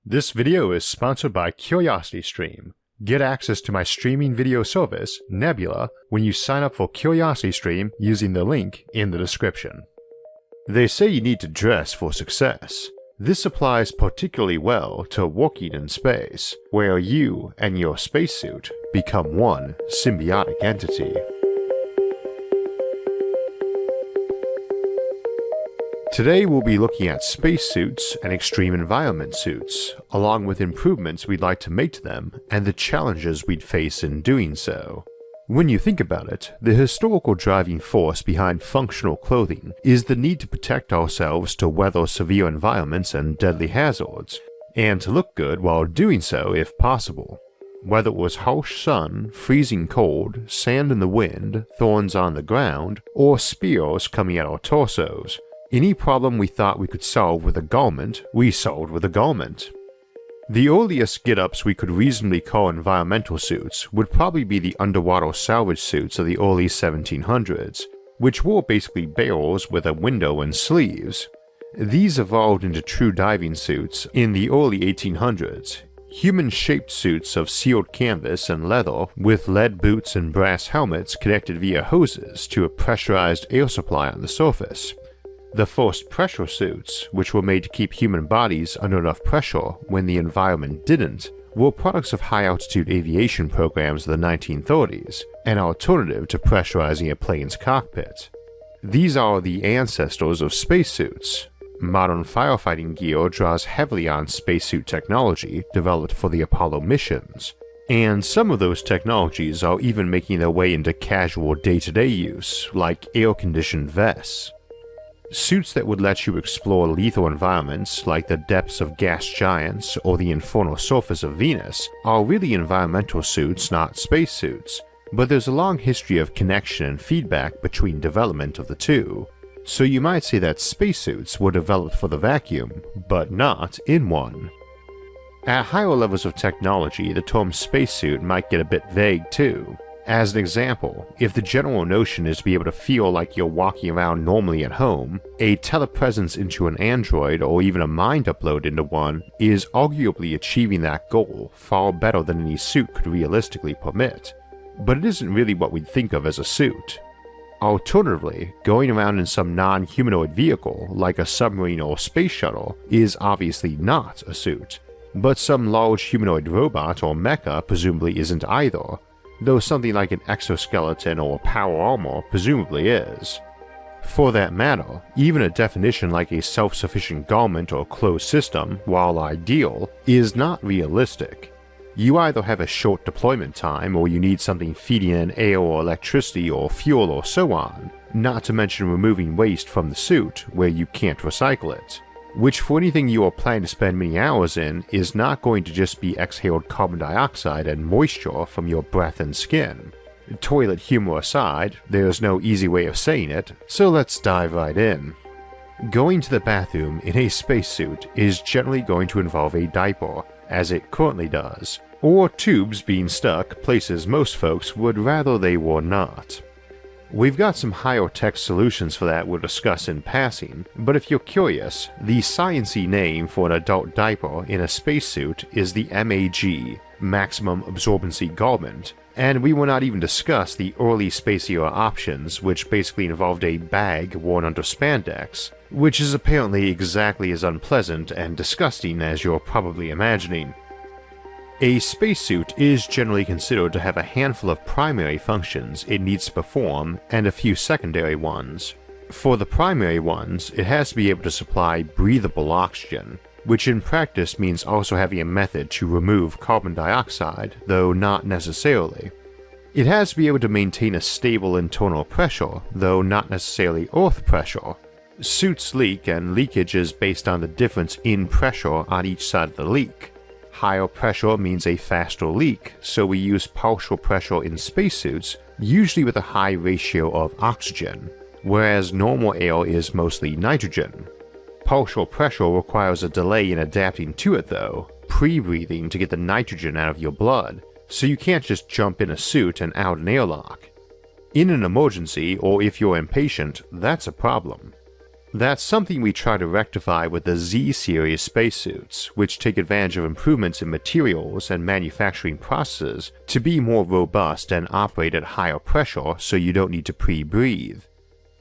This video is sponsored by CuriosityStream. Get access to my streaming video service, Nebula, when you sign up for CuriosityStream using the link in the description. They say you need to dress for success. This applies particularly well to working in space, where you and your spacesuit become one symbiotic entity. Today we'll be looking at spacesuits and extreme environment suits, along with improvements we'd like to make to them and the challenges we'd face in doing so. When you think about it, the historical driving force behind functional clothing is the need to protect ourselves to weather severe environments and deadly hazards, and to look good while doing so if possible. Whether it was harsh sun, freezing cold, sand in the wind, thorns on the ground, or spears coming at our torsos, any problem we thought we could solve with a garment, we solved with a garment. The earliest get-ups we could reasonably call environmental suits would probably be the underwater salvage suits of the early 1700s, which were basically barrels with a window and sleeves. These evolved into true diving suits in the early 1800s, human-shaped suits of sealed canvas and leather with lead boots and brass helmets connected via hoses to a pressurized air supply on the surface. The first pressure suits, which were made to keep human bodies under enough pressure when the environment didn't, were products of high-altitude aviation programs of the 1930s, an alternative to pressurizing a plane's cockpit. These are the ancestors of spacesuits. Modern firefighting gear draws heavily on spacesuit technology developed for the Apollo missions, and some of those technologies are even making their way into casual day-to-day use, like air-conditioned vests. Suits that would let you explore lethal environments like the depths of gas giants or the infernal surface of Venus are really environmental suits, not spacesuits, but there's a long history of connection and feedback between development of the two. So you might say that spacesuits were developed for the vacuum, but not in one. At higher levels of technology, the term spacesuit might get a bit vague too. As an example, if the general notion is to be able to feel like you're walking around normally at home, a telepresence into an android or even a mind upload into one is arguably achieving that goal far better than any suit could realistically permit. But it isn't really what we'd think of as a suit. Alternatively, going around in some non-humanoid vehicle like a submarine or space shuttle is obviously not a suit, but some large humanoid robot or mecha presumably isn't either, though something like an exoskeleton or power armor presumably is. For that matter, even a definition like a self-sufficient garment or closed system, while ideal, is not realistic. You either have a short deployment time or you need something feeding in air or electricity or fuel or so on, not to mention removing waste from the suit where you can't recycle it, which for anything you are planning to spend many hours in is not going to just be exhaled carbon dioxide and moisture from your breath and skin. Toilet humor aside, there's no easy way of saying it, so let's dive right in. Going to the bathroom in a spacesuit is generally going to involve a diaper, as it currently does, or tubes being stuck places most folks would rather they were not. We've got some higher tech solutions for that we'll discuss in passing, but if you're curious, the science-y name for an adult diaper in a spacesuit is the MAG, Maximum Absorbency Garment, and we will not even discuss the early space era options, which basically involved a bag worn under spandex, which is apparently exactly as unpleasant and disgusting as you're probably imagining. A spacesuit is generally considered to have a handful of primary functions it needs to perform and a few secondary ones. For the primary ones, it has to be able to supply breathable oxygen, which in practice means also having a method to remove carbon dioxide, though not necessarily. It has to be able to maintain a stable internal pressure, though not necessarily earth pressure. Suits leak, and leakage is based on the difference in pressure on each side of the leak. Higher pressure means a faster leak, so we use partial pressure in spacesuits, usually with a high ratio of oxygen, whereas normal air is mostly nitrogen. Partial pressure requires a delay in adapting to it though, pre-breathing to get the nitrogen out of your blood, so you can't just jump in a suit and out an airlock. In an emergency, or if you're impatient, that's a problem. That's something we try to rectify with the Z-series spacesuits, which take advantage of improvements in materials and manufacturing processes to be more robust and operate at higher pressure so you don't need to pre-breathe.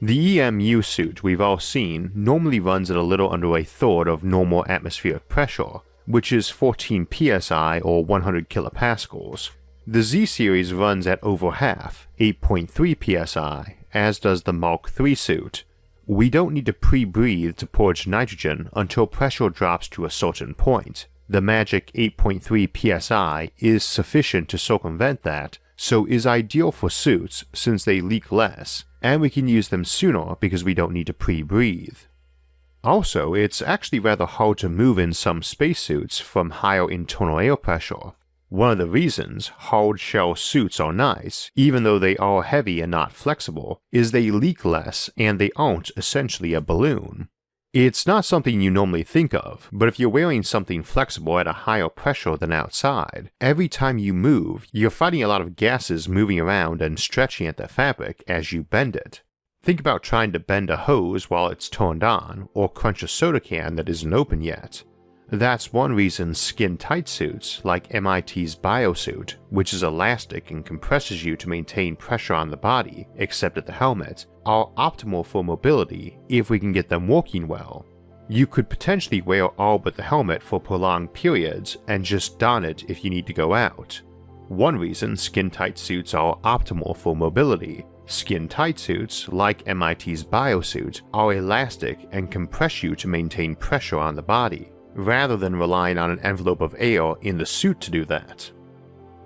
The EMU suit we've all seen normally runs at a little under a third of normal atmospheric pressure, which is 14 psi or 100 kilopascals. The Z-series runs at over half, 8.3 psi, as does the Mark III suit. We don't need to pre-breathe to purge nitrogen until pressure drops to a certain point. The magic 8.3 psi is sufficient to circumvent that, so is ideal for suits since they leak less, and we can use them sooner because we don't need to pre-breathe. Also, it's actually rather hard to move in some spacesuits from higher internal air pressure. One of the reasons hard shell suits are nice, even though they are heavy and not flexible, is they leak less and they aren't essentially a balloon. It's not something you normally think of, but if you're wearing something flexible at a higher pressure than outside, every time you move, you're fighting a lot of gases moving around and stretching at the fabric as you bend it. Think about trying to bend a hose while it's turned on, or crunch a soda can that isn't open yet. That's one reason skin-tight suits, like MIT's Biosuit, which is elastic and compresses you to maintain pressure on the body, except at the helmet, are optimal for mobility if we can get them working well. You could potentially wear all but the helmet for prolonged periods and just don it if you need to go out. One reason skin-tight suits are optimal for mobility. Skin-tight suits, like MIT's Biosuit, are elastic and compress you to maintain pressure on the body, rather than relying on an envelope of air in the suit to do that.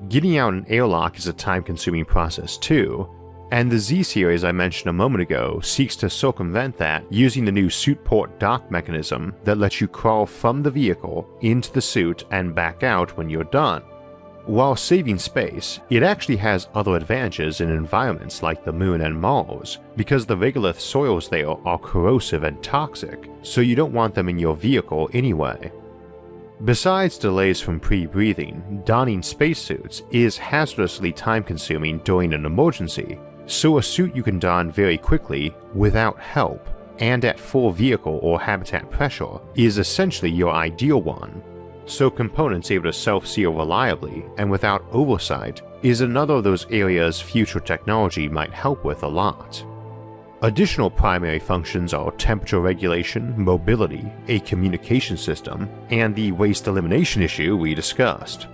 Getting out an airlock is a time-consuming process too, and the Z-series I mentioned a moment ago seeks to circumvent that using the new suit port dock mechanism that lets you crawl from the vehicle into the suit and back out when you're done. While saving space, it actually has other advantages in environments like the Moon and Mars, because the regolith soils there are corrosive and toxic, so you don't want them in your vehicle anyway. Besides delays from pre-breathing, donning spacesuits is hazardously time-consuming during an emergency, so a suit you can don very quickly without help and at full vehicle or habitat pressure is essentially your ideal one. So components able to self-seal reliably and without oversight is another of those areas future technology might help with a lot. Additional primary functions are temperature regulation, mobility, a communication system, and the waste elimination issue we discussed.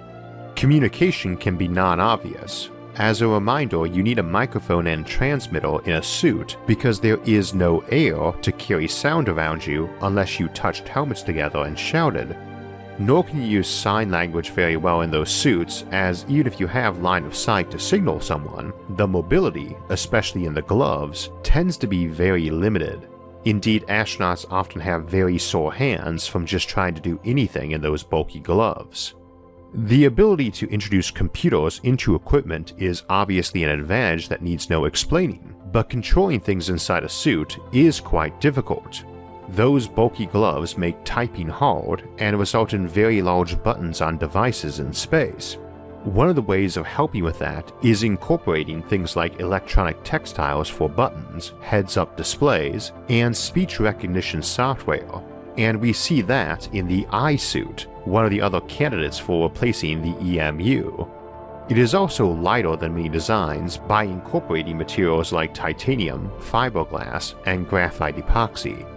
Communication can be non-obvious. As a reminder, you need a microphone and transmitter in a suit because there is no air to carry sound around you unless you touched helmets together and shouted. Nor can you use sign language very well in those suits, as even if you have line of sight to signal someone, the mobility, especially in the gloves, tends to be very limited. Indeed, astronauts often have very sore hands from just trying to do anything in those bulky gloves. The ability to introduce computers into equipment is obviously an advantage that needs no explaining, but controlling things inside a suit is quite difficult. Those bulky gloves make typing hard and result in very large buttons on devices in space. One of the ways of helping with that is incorporating things like electronic textiles for buttons, heads-up displays, and speech recognition software, and we see that in the iSuit, one of the other candidates for replacing the EMU. It is also lighter than many designs by incorporating materials like titanium, fiberglass, and graphite epoxy.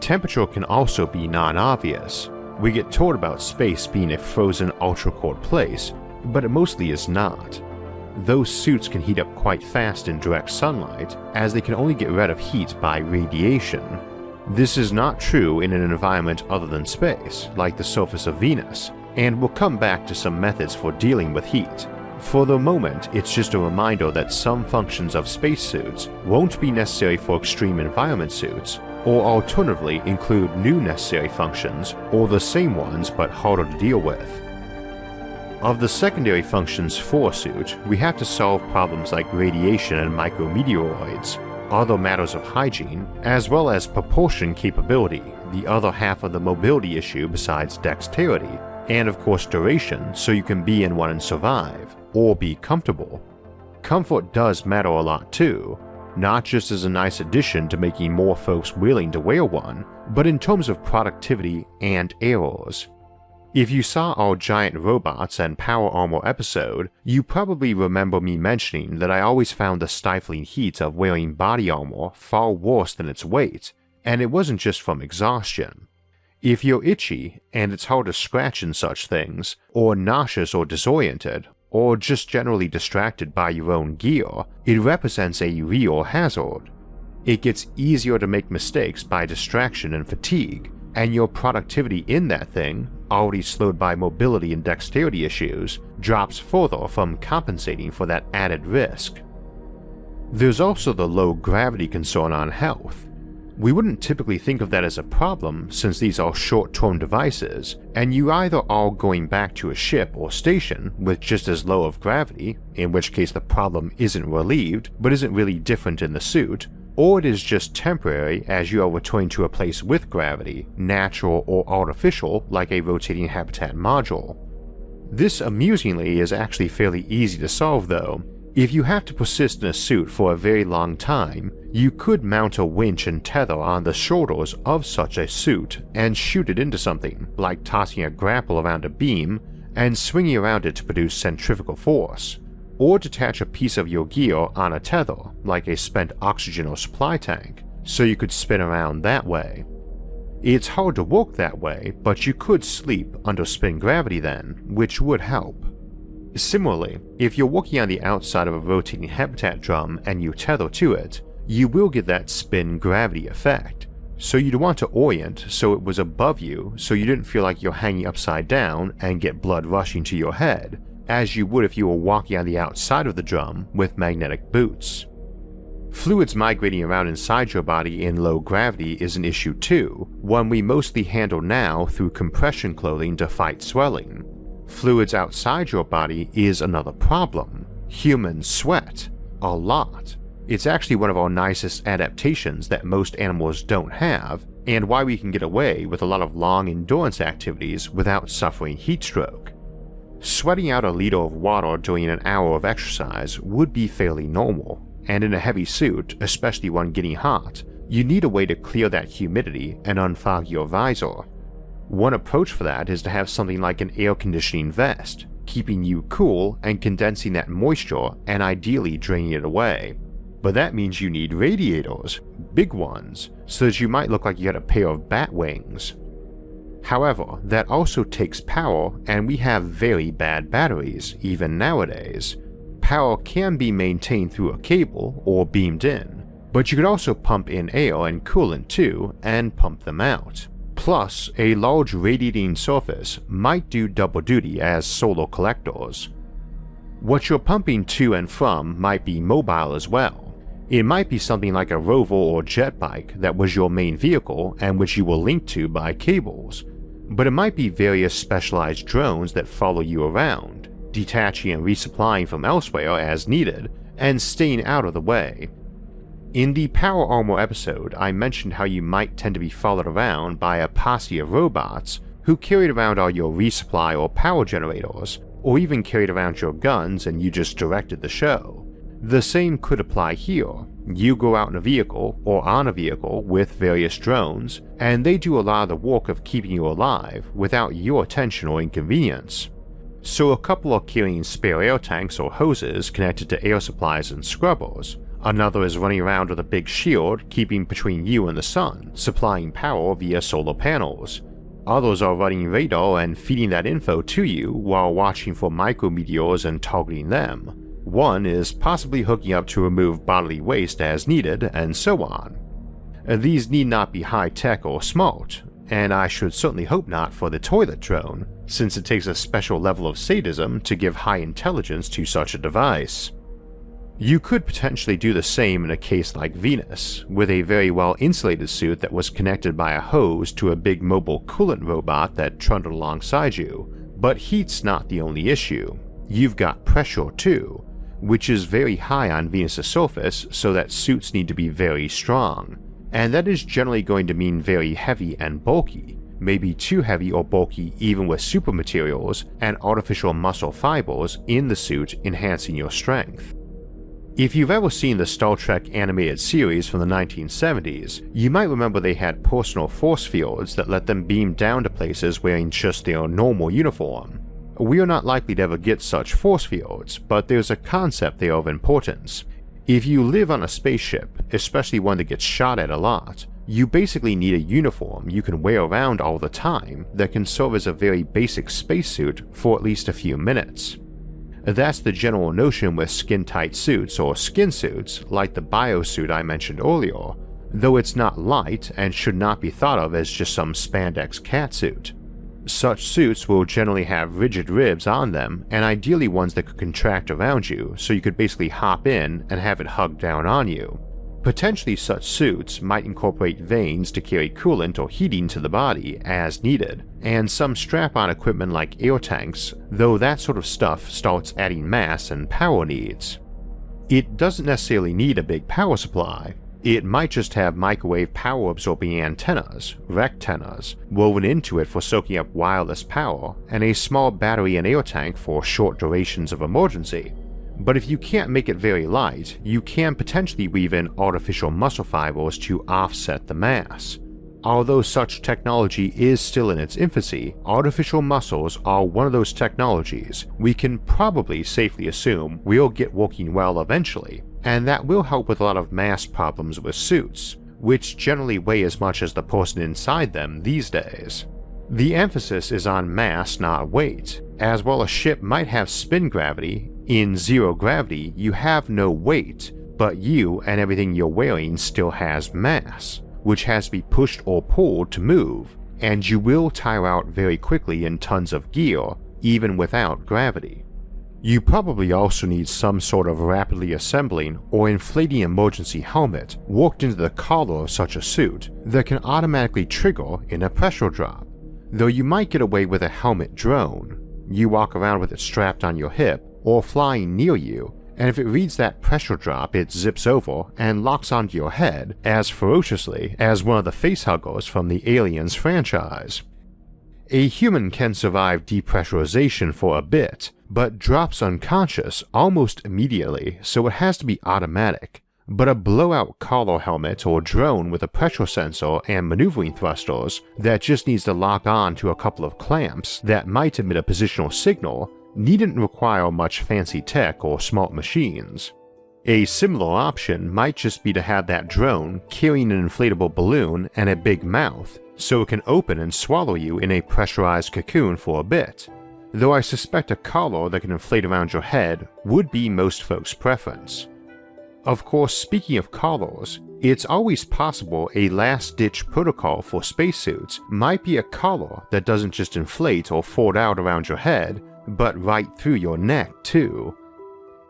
Temperature can also be non-obvious. We get told about space being a frozen ultra-cold place, but it mostly is not. Those suits can heat up quite fast in direct sunlight, as they can only get rid of heat by radiation. This is not true in an environment other than space, like the surface of Venus, and we'll come back to some methods for dealing with heat. For the moment, it's just a reminder that some functions of spacesuits won't be necessary for extreme environment suits, or alternatively include new necessary functions, or the same ones but harder to deal with. Of the secondary functions for a suit, we have to solve problems like radiation and micrometeoroids, other matters of hygiene, as well as propulsion capability, the other half of the mobility issue besides dexterity, and of course duration, so you can be in one and survive, or be comfortable. Comfort does matter a lot too. not just as a nice addition to making more folks willing to wear one, but in terms of productivity and errors. If you saw our giant robots and power armor episode, you probably remember me mentioning that I always found the stifling heat of wearing body armor far worse than its weight, and it wasn't just from exhaustion. If you're itchy, and it's hard to scratch in such things, or nauseous or disoriented, or just generally distracted by your own gear, it represents a real hazard. It gets easier to make mistakes by distraction and fatigue, and your productivity in that thing, already slowed by mobility and dexterity issues, drops further from compensating for that added risk. There's also the low gravity concern on health. We wouldn't typically think of that as a problem since these are short-term devices, and you either are going back to a ship or station with just as low of gravity, in which case the problem isn't relieved but isn't really different in the suit, or it is just temporary as you are returning to a place with gravity, natural or artificial like a rotating habitat module. This amusingly is actually fairly easy to solve though. If you have to persist in a suit for a very long time, you could mount a winch and tether on the shoulders of such a suit and shoot it into something, like tossing a grapple around a beam and swinging around it to produce centrifugal force, or detach a piece of your gear on a tether, like a spent oxygen or supply tank, so you could spin around that way. It's hard to work that way, but you could sleep under spin gravity then, which would help. Similarly, if you're working on the outside of a rotating habitat drum and you tether to it, you will get that spin gravity effect, so you'd want to orient so it was above you so you didn't feel like you're hanging upside down and get blood rushing to your head, as you would if you were walking on the outside of the drum with magnetic boots. Fluids migrating around inside your body in low gravity is an issue too, one we mostly handle now through compression clothing to fight swelling. Fluids outside your body is another problem. Humans sweat. A lot. It's actually one of our nicest adaptations that most animals don't have, and why we can get away with a lot of long endurance activities without suffering heat stroke. Sweating out a liter of water during an hour of exercise would be fairly normal, and in a heavy suit, especially one getting hot, you need a way to clear that humidity and unfog your visor. One approach for that is to have something like an air conditioning vest, keeping you cool and condensing that moisture and ideally draining it away. But that means you need radiators, big ones, so that you might look like you had a pair of bat wings. However, that also takes power, and we have very bad batteries, even nowadays. Power can be maintained through a cable or beamed in, but you could also pump in air and coolant too and pump them out. Plus, a large radiating surface might do double duty as solar collectors. What you're pumping to and from might be mobile as well. It might be something like a rover or jet bike that was your main vehicle and which you were linked to by cables, but it might be various specialized drones that follow you around, detaching and resupplying from elsewhere as needed and staying out of the way. In the Power Armor episode, I mentioned how you might tend to be followed around by a posse of robots who carried around all your resupply or power generators, or even carried around your guns and you just directed the show. The same could apply here. You go out in a vehicle or on a vehicle with various drones, and they do a lot of the work of keeping you alive without your attention or inconvenience. So a couple are carrying spare air tanks or hoses connected to air supplies and scrubbers. Another is running around with a big shield keeping between you and the sun, supplying power via solar panels. Others are running radar and feeding that info to you while watching for micrometeors and targeting them. One is possibly hooking up to remove bodily waste as needed, and so on. These need not be high-tech or smart, and I should certainly hope not for the toilet drone, since it takes a special level of sadism to give high intelligence to such a device. You could potentially do the same in a case like Venus, with a very well-insulated suit that was connected by a hose to a big mobile coolant robot that trundled alongside you, but heat's not the only issue. You've got pressure too, which is very high on Venus' surface, so that suits need to be very strong, and that is generally going to mean very heavy and bulky, maybe too heavy or bulky even with super materials and artificial muscle fibers in the suit enhancing your strength. If you've ever seen the Star Trek animated series from the 1970s, you might remember they had personal force fields that let them beam down to places wearing just their normal uniform. We are not likely to ever get such force fields, but there's a concept there of importance. If you live on a spaceship, especially one that gets shot at a lot, you basically need a uniform you can wear around all the time that can serve as a very basic spacesuit for at least a few minutes. That's the general notion with skin-tight suits or skin suits like the biosuit I mentioned earlier, though it's not light and should not be thought of as just some spandex catsuit. Such suits will generally have rigid ribs on them, and ideally ones that could contract around you so you could basically hop in and have it hug down on you. Potentially such suits might incorporate vanes to carry coolant or heating to the body as needed, and some strap-on equipment like air tanks, though that sort of stuff starts adding mass and power needs. It doesn't necessarily need a big power supply. It might just have microwave power-absorbing antennas, rectennas, woven into it for soaking up wireless power, and a small battery and air tank for short durations of emergency. But if you can't make it very light, you can potentially weave in artificial muscle fibers to offset the mass. Although such technology is still in its infancy, artificial muscles are one of those technologies we can probably safely assume will get working well eventually, and that will help with a lot of mass problems with suits, which generally weigh as much as the person inside them these days. The emphasis is on mass, not weight, as while a ship might have spin gravity, in zero gravity you have no weight, but you and everything you're wearing still has mass, which has to be pushed or pulled to move, and you will tire out very quickly in tons of gear, even without gravity. You probably also need some sort of rapidly assembling or inflating emergency helmet worked into the collar of such a suit that can automatically trigger in a pressure drop, though you might get away with a helmet drone. You walk around with it strapped on your hip or flying near you, and if it reads that pressure drop it zips over and locks onto your head as ferociously as one of the facehuggers from the Aliens franchise. A human can survive depressurization for a bit, but drops unconscious almost immediately, so it has to be automatic. But a blowout collar helmet or drone with a pressure sensor and maneuvering thrusters that just needs to lock on to a couple of clamps that might emit a positional signal needn't require much fancy tech or smart machines. A similar option might just be to have that drone carrying an inflatable balloon and a big mouth, so it can open and swallow you in a pressurized cocoon for a bit, though I suspect a collar that can inflate around your head would be most folks' preference. Of course, speaking of collars, it's always possible a last-ditch protocol for spacesuits might be a collar that doesn't just inflate or fold out around your head, but right through your neck too.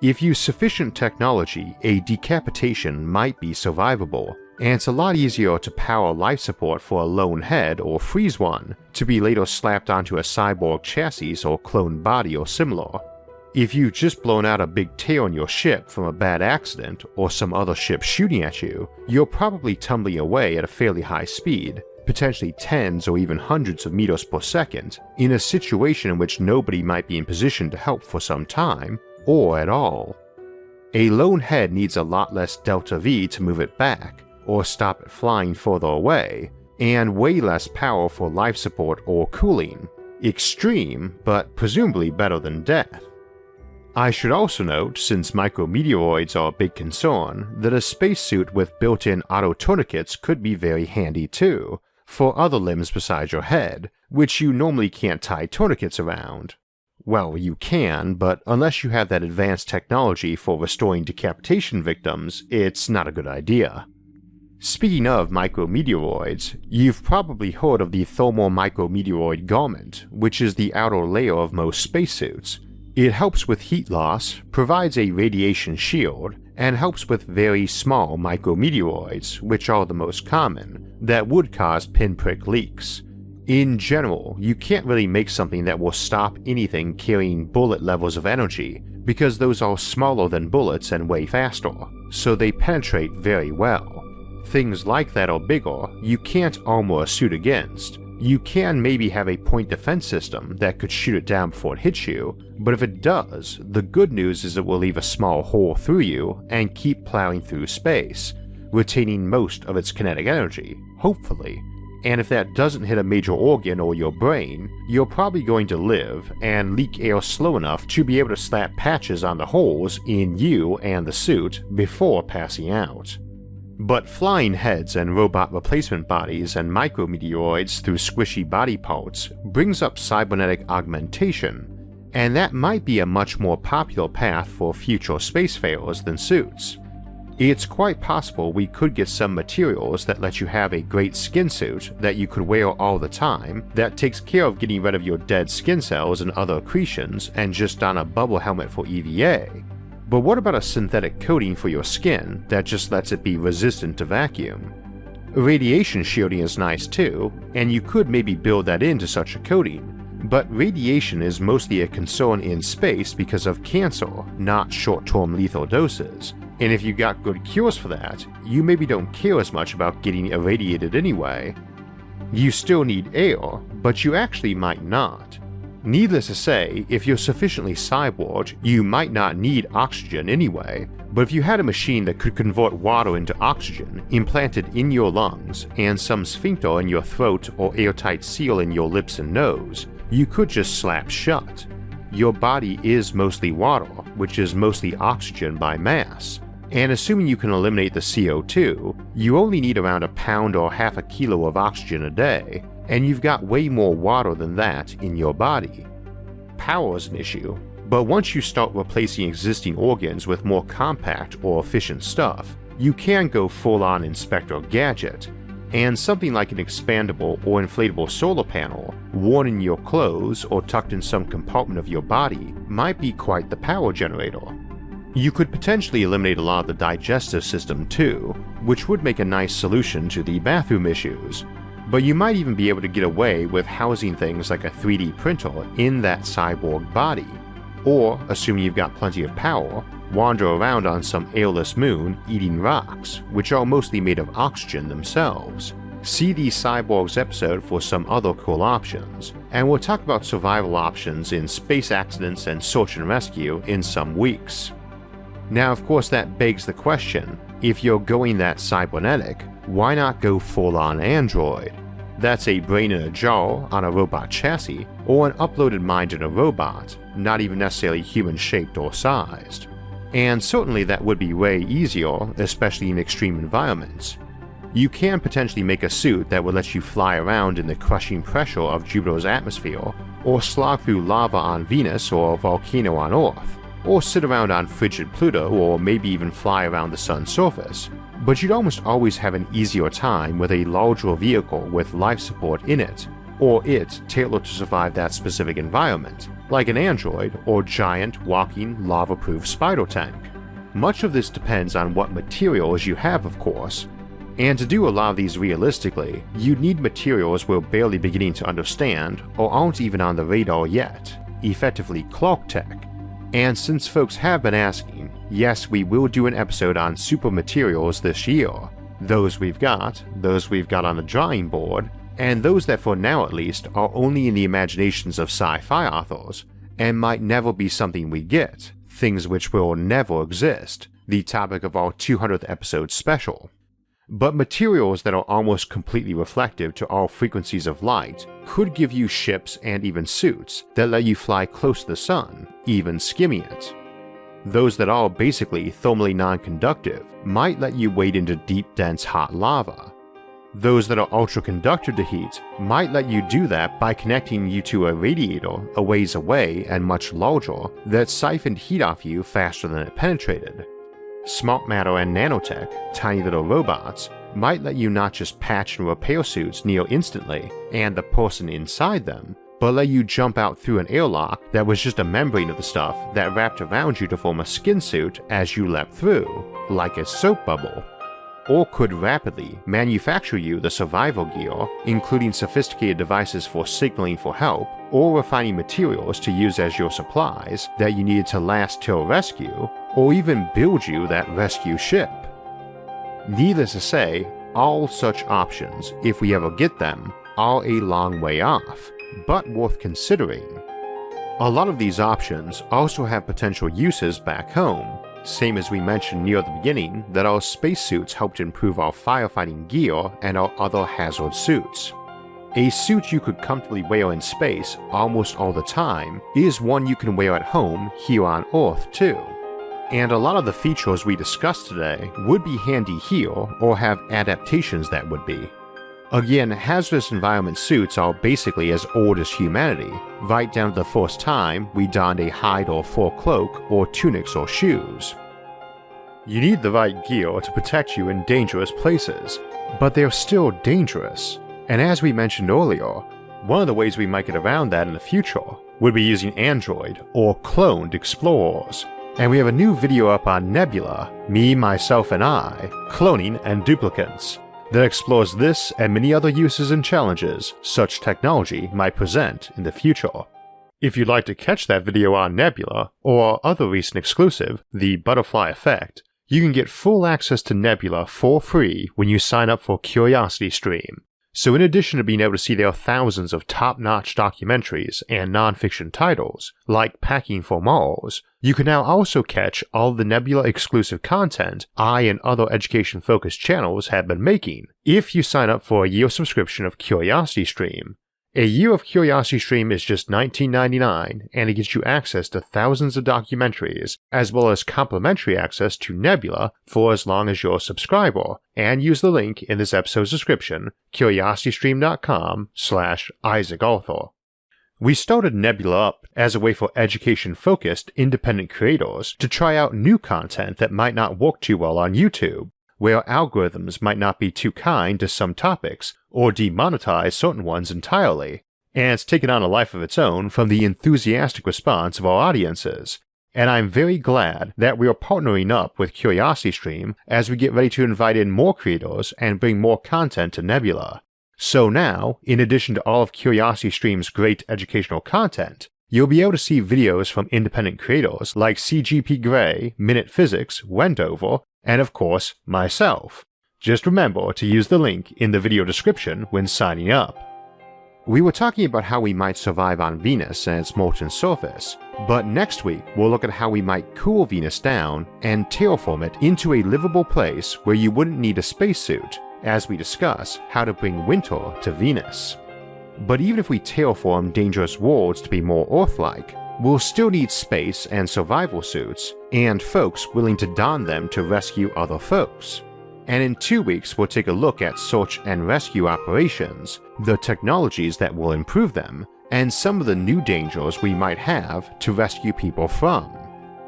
If you use sufficient technology, a decapitation might be survivable, and it's a lot easier to power life support for a lone head or freeze one to be later slapped onto a cyborg chassis or cloned body or similar. If you've just blown out a big tear on your ship from a bad accident or some other ship shooting at you, you're probably tumbling away at a fairly high speed, potentially tens or even hundreds of meters per second, in a situation in which nobody might be in position to help for some time, or at all. A lone head needs a lot less delta V to move it back, or stop it flying further away, and way less power for life support or cooling. Extreme, but presumably better than death. I should also note, since micrometeoroids are a big concern, that a spacesuit with built-in auto tourniquets could be very handy too, for other limbs besides your head, which you normally can't tie tourniquets around. Well, you can, but unless you have that advanced technology for restoring decapitation victims, it's not a good idea. Speaking of micrometeoroids, you've probably heard of the thermal micrometeoroid garment, which is the outer layer of most spacesuits. It helps with heat loss, provides a radiation shield, and helps with very small micrometeoroids, which are the most common, that would cause pinprick leaks. In general, you can't really make something that will stop anything carrying bullet levels of energy, because those are smaller than bullets and way faster, so they penetrate very well. Things like that are bigger, you can't armor a suit against, You can maybe have a point defense system that could shoot it down before it hits you, but if it does, the good news is it will leave a small hole through you and keep plowing through space, retaining most of its kinetic energy, hopefully. And if that doesn't hit a major organ or your brain, you're probably going to live and leak air slow enough to be able to slap patches on the holes in you and the suit before passing out. But flying heads and robot replacement bodies and micrometeoroids through squishy body parts brings up cybernetic augmentation, and that might be a much more popular path for future spacefarers than suits. It's quite possible we could get some materials that let you have a great skin suit that you could wear all the time that takes care of getting rid of your dead skin cells and other accretions and just don a bubble helmet for EVA. But what about a synthetic coating for your skin that just lets it be resistant to vacuum? Radiation shielding is nice too, and you could maybe build that into such a coating, but radiation is mostly a concern in space because of cancer, not short-term lethal doses, and if you got good cures for that, you maybe don't care as much about getting irradiated anyway. You still need air, but you actually might not. Needless to say, if you're sufficiently cyborg, you might not need oxygen anyway, but if you had a machine that could convert water into oxygen implanted in your lungs and some sphincter in your throat or airtight seal in your lips and nose, you could just slap shut. Your body is mostly water, which is mostly oxygen by mass, and assuming you can eliminate the CO2, you only need around a pound or half a kilo of oxygen a day, and you've got way more water than that in your body. Power is an issue, but once you start replacing existing organs with more compact or efficient stuff, you can go full-on Inspector Gadget, and something like an expandable or inflatable solar panel worn in your clothes or tucked in some compartment of your body might be quite the power generator. You could potentially eliminate a lot of the digestive system too, which would make a nice solution to the bathroom issues. But you might even be able to get away with housing things like a 3D printer in that cyborg body, or, assuming you've got plenty of power, wander around on some airless moon eating rocks, which are mostly made of oxygen themselves. See the Cyborgs episode for some other cool options, and we'll talk about survival options in space accidents and search and rescue in some weeks. Now, of course, that begs the question, if you're going that cybernetic, why not go full-on android? That's a brain in a jar on a robot chassis, or an uploaded mind in a robot, not even necessarily human-shaped or sized. And certainly that would be way easier, especially in extreme environments. You can potentially make a suit that would let you fly around in the crushing pressure of Jupiter's atmosphere, or slog through lava on Venus or a volcano on Earth, or sit around on frigid Pluto, or maybe even fly around the sun's surface. But you'd almost always have an easier time with a larger vehicle with life support in it, or it tailored to survive that specific environment, like an android or giant walking lava-proof spider tank. Much of this depends on what materials you have, of course, and to do a lot of these realistically, you'd need materials we're barely beginning to understand or aren't even on the radar yet, effectively Clark tech. And since folks have been asking, yes, we will do an episode on super materials this year. Those we've got on the drawing board, and those that for now at least are only in the imaginations of sci-fi authors, and might never be something we get, things which will never exist, the topic of our 200th episode special. But materials that are almost completely reflective to all frequencies of light could give you ships and even suits that let you fly close to the sun, even skimming it. Those that are basically thermally non-conductive might let you wade into deep, dense, hot lava. Those that are ultra-conductive to heat might let you do that by connecting you to a radiator a ways away and much larger that siphoned heat off you faster than it penetrated. Smart matter and nanotech, tiny little robots, might let you not just patch and repair suits near instantly and the person inside them, but let you jump out through an airlock that was just a membrane of the stuff that wrapped around you to form a skin suit as you leapt through, like a soap bubble. Or could rapidly manufacture you the survival gear, including sophisticated devices for signaling for help, or refining materials to use as your supplies that you needed to last till rescue, or even build you that rescue ship. Needless to say, all such options, if we ever get them, are a long way off, but worth considering. A lot of these options also have potential uses back home, same as we mentioned near the beginning that our spacesuits helped improve our firefighting gear and our other hazard suits. A suit you could comfortably wear in space almost all the time is one you can wear at home here on Earth too. And a lot of the features we discussed today would be handy here or have adaptations that would be. Again, hazardous environment suits are basically as old as humanity, right down to the first time we donned a hide or fur cloak or tunics or shoes. You need the right gear to protect you in dangerous places, but they're still dangerous. And as we mentioned earlier, one of the ways we might get around that in the future would be using android or cloned explorers. And we have a new video up on Nebula, Me, Myself and I, Cloning and Duplicates, that explores this and many other uses and challenges such technology might present in the future. If you'd like to catch that video on Nebula, or our other recent exclusive, the Butterfly Effect, you can get full access to Nebula for free when you sign up for CuriosityStream. So in addition to being able to see their thousands of top-notch documentaries and non-fiction titles, like Packing for Mars, you can now also catch all the Nebula exclusive content I and other education-focused channels have been making if you sign up for a year subscription of CuriosityStream. A year of CuriosityStream is just $19.99, and it gets you access to thousands of documentaries, as well as complimentary access to Nebula for as long as you're a subscriber, and use the link in this episode's description, curiositystream.com/IsaacArthur. We started Nebula up as a way for education-focused independent creators to try out new content that might not work too well on YouTube, where algorithms might not be too kind to some topics or demonetize certain ones entirely, and it's taken on a life of its own from the enthusiastic response of our audiences. And I'm very glad that we are partnering up with CuriosityStream as we get ready to invite in more creators and bring more content to Nebula. So now, in addition to all of CuriosityStream's great educational content, you'll be able to see videos from independent creators like CGP Grey, Minute Physics, Wendover, and of course, myself. Just remember to use the link in the video description when signing up. We were talking about how we might survive on Venus and its molten surface, but next week we'll look at how we might cool Venus down and terraform it into a livable place where you wouldn't need a spacesuit, as we discuss how to bring winter to Venus. But even if we terraform dangerous worlds to be more Earth-like, we'll still need space and survival suits, and folks willing to don them to rescue other folks. And in 2 weeks we'll take a look at search and rescue operations, the technologies that will improve them, and some of the new dangers we might have to rescue people from.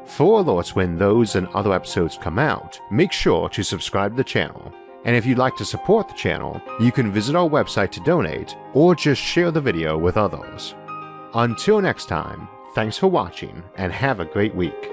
For alerts when those and other episodes come out, make sure to subscribe to the channel. And if you'd like to support the channel, you can visit our website to donate, or just share the video with others. Until next time, thanks for watching, and have a great week.